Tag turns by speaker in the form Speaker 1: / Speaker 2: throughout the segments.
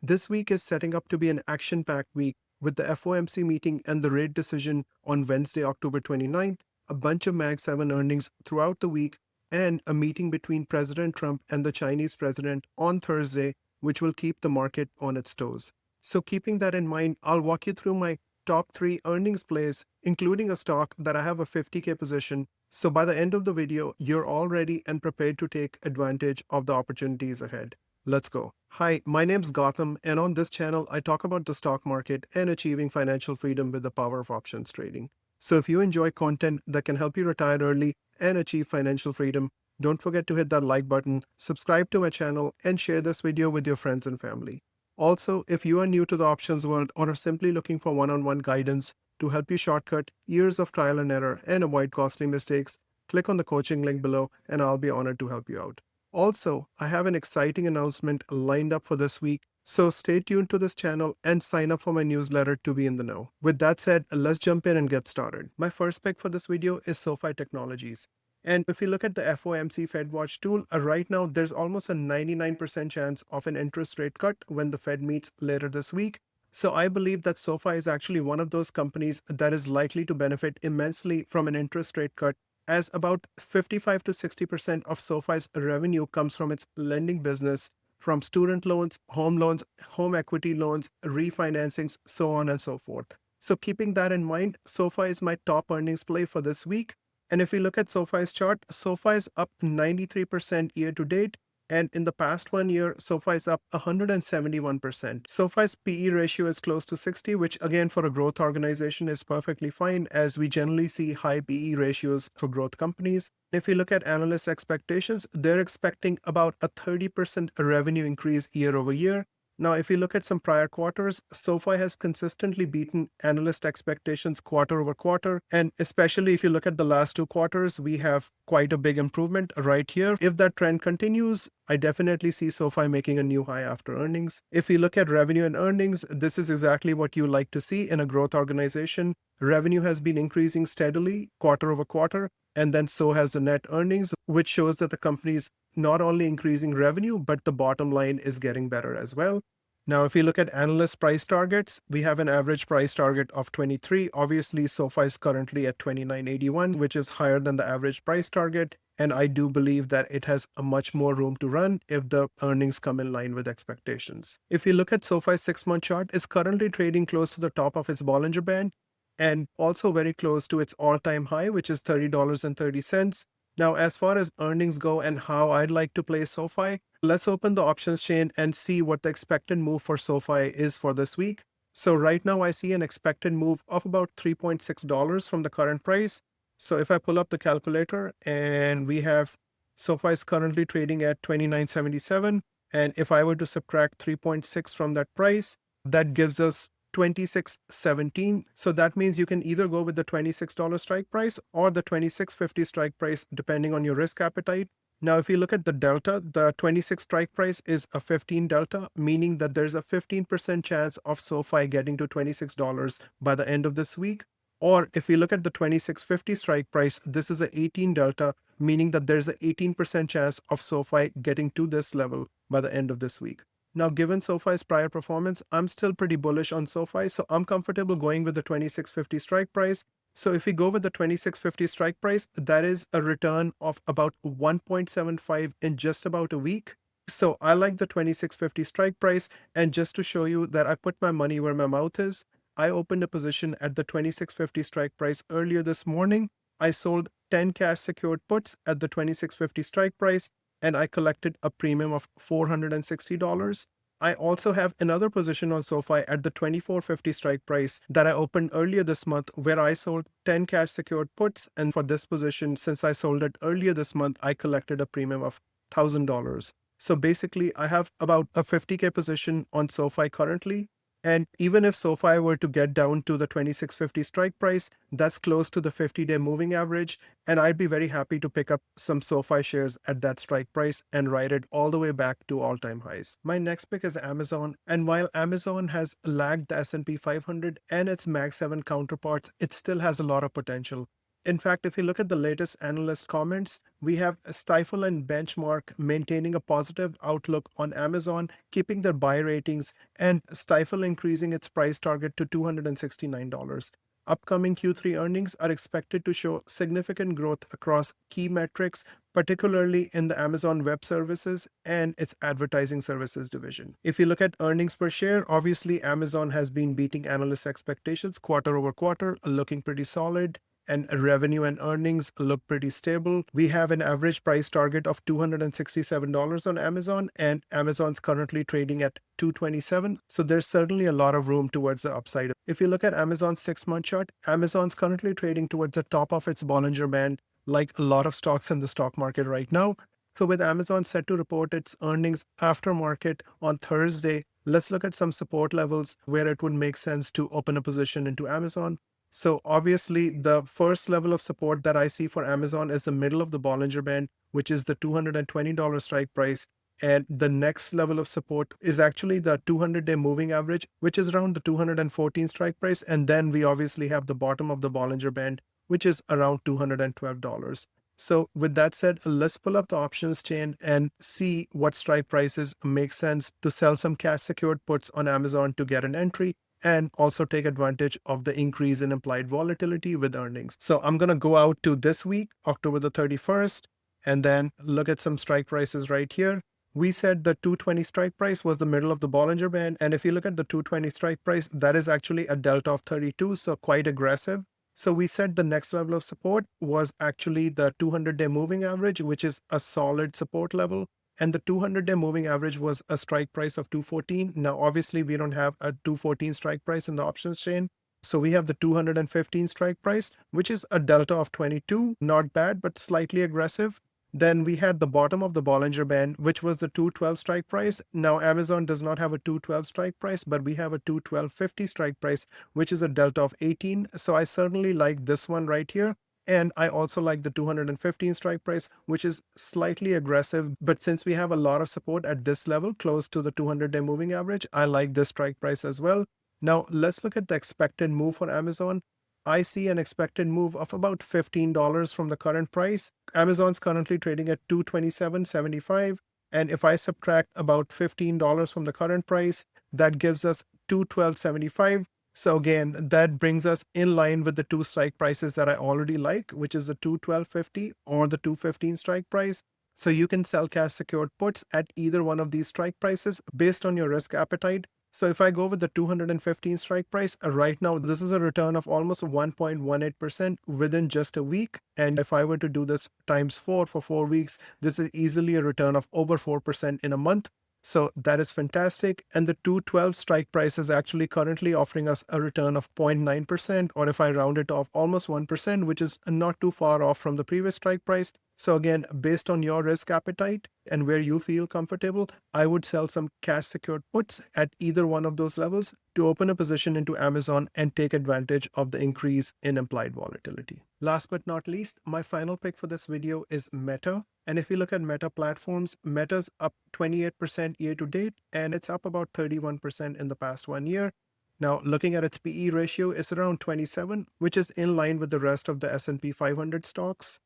Speaker 1: This week is setting up to be an action-packed week with the FOMC meeting and the rate decision on Wednesday, October 29th, a bunch of Mag 7 earnings throughout the week, and a meeting between President Trump and the Chinese president on Thursday, which will keep the market on its toes. So, keeping that in mind, I'll walk you through my top 3 earnings plays, including a stock that I have a 50K position. So, by the end of the video, you're all ready and prepared to take advantage of the opportunities ahead. Let's go. Hi, my name's Gotham, and on this channel, I talk about the stock market and achieving financial freedom with the power of options trading. So if you enjoy content that can help you retire early and achieve financial freedom, don't forget to hit that like button, subscribe to my channel, and share this video with your friends and family. Also, if you are new to the options world or are simply looking for one-on-one guidance to help you shortcut years of trial and error and avoid costly mistakes, click on the coaching link below and I'll be honored to help you out. Also, I have an exciting announcement lined up for this week, so stay tuned to this channel and sign up for my newsletter to be in the know. With that said, let's jump in and get started. My first pick for this video is SoFi Technologies. And if you look at the FOMC FedWatch tool, right now there's almost a 99% chance of an interest rate cut when the Fed meets later this week. So I believe that SoFi is actually one of those companies that is likely to benefit immensely from an interest rate cut, as about 55 to 60% of SoFi's revenue comes from its lending business, from student loans, home equity loans, refinancings, so on and so forth. So keeping that in mind, SoFi is my top earnings play for this week. And if we look at SoFi's chart, SoFi is up 93% year to date. And in the past 1 year, SoFi is up 171%. SoFi's PE ratio is close to 60, which again for a growth organization is perfectly fine, as we generally see high PE ratios for growth companies. If you look at analyst expectations, they're expecting about a 30% revenue increase year over year. Now, if you look at some prior quarters, SoFi has consistently beaten analyst expectations quarter over quarter. And especially if you look at the last 2 quarters, we have quite a big improvement right here. If that trend continues, I definitely see SoFi making a new high after earnings. If you look at revenue and earnings, this is exactly what you like to see in a growth organization. Revenue has been increasing steadily quarter over quarter, and then so has the net earnings, which shows that the company's not only increasing revenue, but the bottom line is getting better as well. Now, if you look at analyst price targets, we have an average price target of 23. Obviously, SoFi is currently at 29.81, which is higher than the average price target. And I do believe that it has a much more room to run if the earnings come in line with expectations. If you look at SoFi's 6-month chart, it's currently trading close to the top of its Bollinger Band and also very close to its all-time high, which is $30.30. Now, as far as earnings go and how I'd like to play SoFi, let's open the options chain and see what the expected move for SoFi is for this week. So right now I see an expected move of about $3.6 from the current price. So if I pull up the calculator and we have SoFi is currently trading at 29.77. And if I were to subtract 3.6 from that price, that gives us 26.17. So that means you can either go with the $26 strike price or the 26.50 strike price, depending on your risk appetite. Now, if you look at the delta, the 26 strike price is a 15 delta, meaning that there's a 15% chance of SoFi getting to $26 by the end of this week. Or if we look at the 26.50 strike price, this is a 18 delta, meaning that there's an 18% chance of SoFi getting to this level by the end of this week. Now, given SoFi's prior performance, I'm still pretty bullish on SoFi, so I'm comfortable going with the 26.50 strike price. So if we go with the 26.50 strike price, that is a return of about 1.75 in just about a week. So I like the 26.50 strike price. And just to show you that I put my money where my mouth is, I opened a position at the 26.50 strike price earlier this morning. I sold 10 cash secured puts at the 26.50 strike price, and I collected a premium of $460. I also have another position on SoFi at the 24.50 strike price that I opened earlier this month, where I sold 10 cash secured puts. And for this position, since I sold it earlier this month, I collected a premium of $1,000. So basically, I have about a 50K position on SoFi currently. And even if SoFi were to get down to the 26.50 strike price, that's close to the 50-day moving average. And I'd be very happy to pick up some SoFi shares at that strike price and ride it all the way back to all-time highs. My next pick is Amazon. And while Amazon has lagged the S&P 500 and its Mag 7 counterparts, it still has a lot of potential. In fact, if you look at the latest analyst comments, we have Stifel and Benchmark maintaining a positive outlook on Amazon, keeping their buy ratings, and Stifel increasing its price target to $269. Upcoming Q3 earnings are expected to show significant growth across key metrics, particularly in the Amazon Web Services and its advertising services division. If you look at earnings per share, obviously Amazon has been beating analyst expectations quarter over quarter, looking pretty solid, and revenue and earnings look pretty stable. We have an average price target of $267 on Amazon, and Amazon's currently trading at $227. So there's certainly a lot of room towards the upside. If you look at Amazon's 6-month chart, Amazon's currently trading towards the top of its Bollinger Band, like a lot of stocks in the stock market right now. So with Amazon set to report its earnings after market on Thursday, let's look at some support levels where it would make sense to open a position into Amazon. So obviously, the first level of support that I see for Amazon is the middle of the Bollinger Band, which is the $220 strike price. And the next level of support is actually the 200-day moving average, which is around the 214 strike price. And then we obviously have the bottom of the Bollinger Band, which is around $212. So with that said, let's pull up the options chain and see what strike prices make sense to sell some cash secured puts on Amazon to get an entry, and also take advantage of the increase in implied volatility with earnings. So I'm going to go out to this week, October the 31st, and then look at some strike prices right here. We said the 220 strike price was the middle of the Bollinger Band. And if you look at the 220 strike price, that is actually a delta of 32, so quite aggressive. So we said the next level of support was actually the 200-day moving average, which is a solid support level. And the 200-day moving average was a strike price of 214. Now, obviously, we don't have a 214 strike price in the options chain. So we have the 215 strike price, which is a delta of 22. Not bad, but slightly aggressive. Then we had the bottom of the Bollinger Band, which was the 212 strike price. Now, Amazon does not have a 212 strike price, but we have a 212.50 strike price, which is a delta of 18. So I certainly like this one right here. And I also like the 215 strike price, which is slightly aggressive. But since we have a lot of support at this level, close to the 200-day moving average, I like this strike price as well. Now, let's look at the expected move for Amazon. I see an expected move of about $15 from the current price. Amazon's currently trading at $227.75. And if I subtract about $15 from the current price, that gives us $212.75. So again, that brings us in line with the two strike prices that I already like, which is the 212.50 or the 215 strike price. So you can sell cash secured puts at either one of these strike prices based on your risk appetite. So if I go with the 215 strike price, right now, this is a return of almost 1.18% within just a week. And if I were to do this times 4 for 4 weeks, this is easily a return of over 4% in a month. So that is fantastic. And the 212 strike price is actually currently offering us a return of 0.9%, or if I round it off, almost 1%, which is not too far off from the previous strike price. So again, based on your risk appetite and where you feel comfortable, I would sell some cash secured puts at either one of those levels to open a position into Amazon and take advantage of the increase in implied volatility. Last but not least, my final pick for this video is Meta. And if you look at Meta platforms, Meta's up 28% year to date, and it's up about 31% in the past 1 year. Now, looking at its PE ratio, it's around 27, which is in line with the rest of the S&P 500 stocks.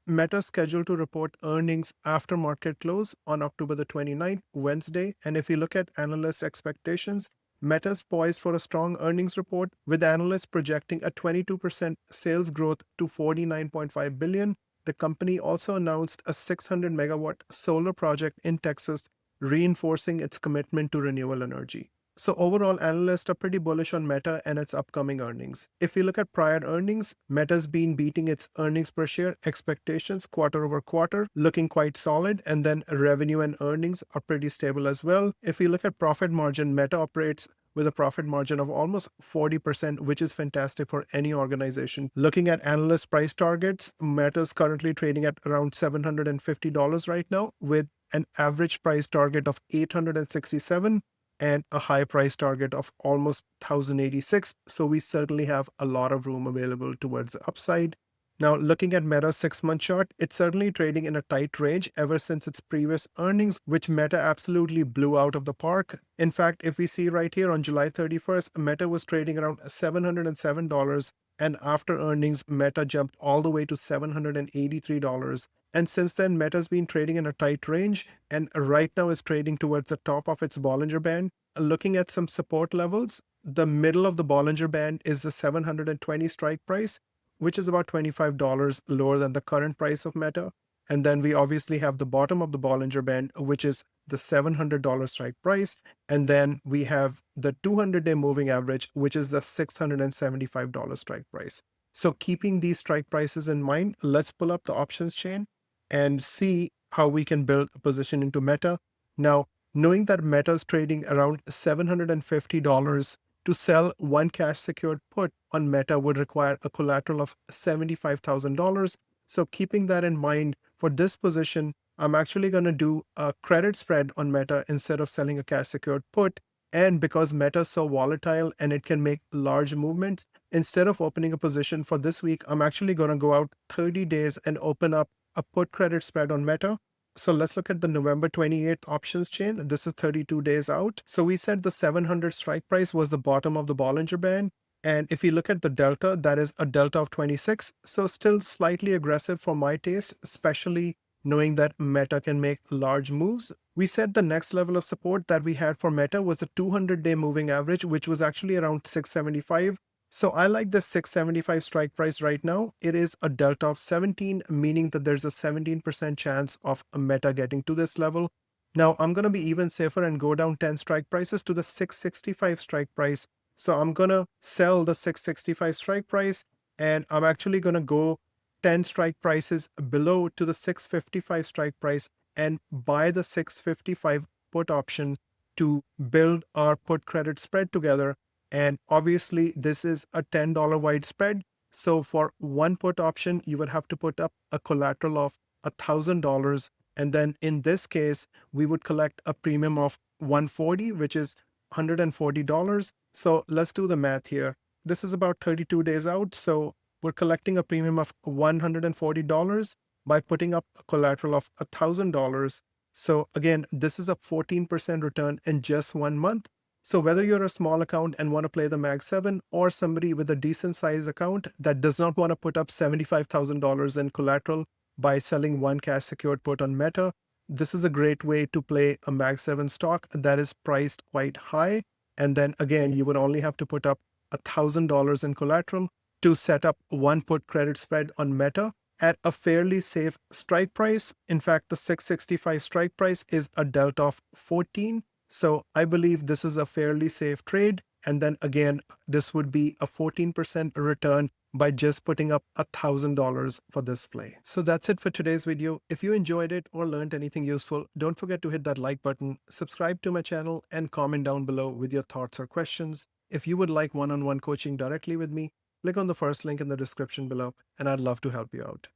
Speaker 1: Meta is scheduled to report earnings after market close on October the 29th, Wednesday. And if you look at analyst expectations, Meta is poised for a strong earnings report, with analysts projecting a 22% sales growth to $49.5 billion. The company also announced a 600 megawatt solar project in Texas, reinforcing its commitment to renewable energy. So overall, analysts are pretty bullish on Meta and its upcoming earnings. If you look at prior earnings, Meta's been beating its earnings per share expectations quarter over quarter, looking quite solid. And then revenue and earnings are pretty stable as well. If you look at profit margin, Meta operates with a profit margin of almost 40%, which is fantastic for any organization. Looking at analyst price targets, Meta's currently trading at around $750 right now, with an average price target of $867 and a high price target of almost $1,086. So we certainly have a lot of room available towards the upside. Now, looking at Meta's 6-month chart, it's certainly trading in a tight range ever since its previous earnings, which Meta absolutely blew out of the park. In fact, if we see right here on July 31st, Meta was trading around $707, And after earnings, Meta jumped all the way to $783. And since then, Meta's been trading in a tight range and right now is trading towards the top of its Bollinger Band. Looking at some support levels, the middle of the Bollinger Band is the 720 strike price, which is about $25 lower than the current price of Meta. And then we obviously have the bottom of the Bollinger Band, which is the $700 strike price. And then we have the 200-day moving average, which is the $675 strike price. So keeping these strike prices in mind, let's pull up the options chain and see how we can build a position into Meta. Now, knowing that Meta is trading around $750, to sell one cash secured put on Meta would require a collateral of $75,000. So keeping that in mind, for this position, I'm actually going to do a credit spread on Meta instead of selling a cash secured put. And because Meta is so volatile and it can make large movements, instead of opening a position for this week, I'm actually going to go out 30 days and open up a put credit spread on Meta. So let's look at the November 28th options chain. This is 32 days out. So we said the 700 strike price was the bottom of the Bollinger Band. And if you look at the delta, that is a delta of 26. So still slightly aggressive for my taste, especially knowing that Meta can make large moves. We said the next level of support that we had for Meta was a 200-day moving average, which was actually around 675. So I like the 675 strike price right now. It is a delta of 17, meaning that there's a 17% chance of a Meta getting to this level. Now I'm going to be even safer and go down 10 strike prices to the 665 strike price. So I'm going to sell the 665 strike price and I'm actually going to go 10 strike prices below to the 655 strike price and buy the 655 put option to build our put credit spread together. And obviously, this is a $10 wide spread. So for one put option, you would have to put up a collateral of $1,000. And then in this case, we would collect a premium of 140, which is $140. So let's do the math here. This is about 32 days out. So we're collecting a premium of $140 by putting up a collateral of $1,000. So again, this is a 14% return in just 1 month. So whether you're a small account and want to play the Mag 7 or somebody with a decent size account that does not want to put up $75,000 in collateral by selling one cash secured put on Meta, this is a great way to play a Mag 7 stock that is priced quite high. And then again, you would only have to put up $1,000 in collateral to set up one put credit spread on Meta at a fairly safe strike price. In fact, the 665 strike price is a delta of 14. So I believe this is a fairly safe trade. And then again, this would be a 14% return by just putting up $1,000 for this play. So that's it for today's video. If you enjoyed it or learned anything useful, don't forget to hit that like button, subscribe to my channel, and comment down below with your thoughts or questions. If you would like one-on-one coaching directly with me, click on the first link in the description below, and I'd love to help you out.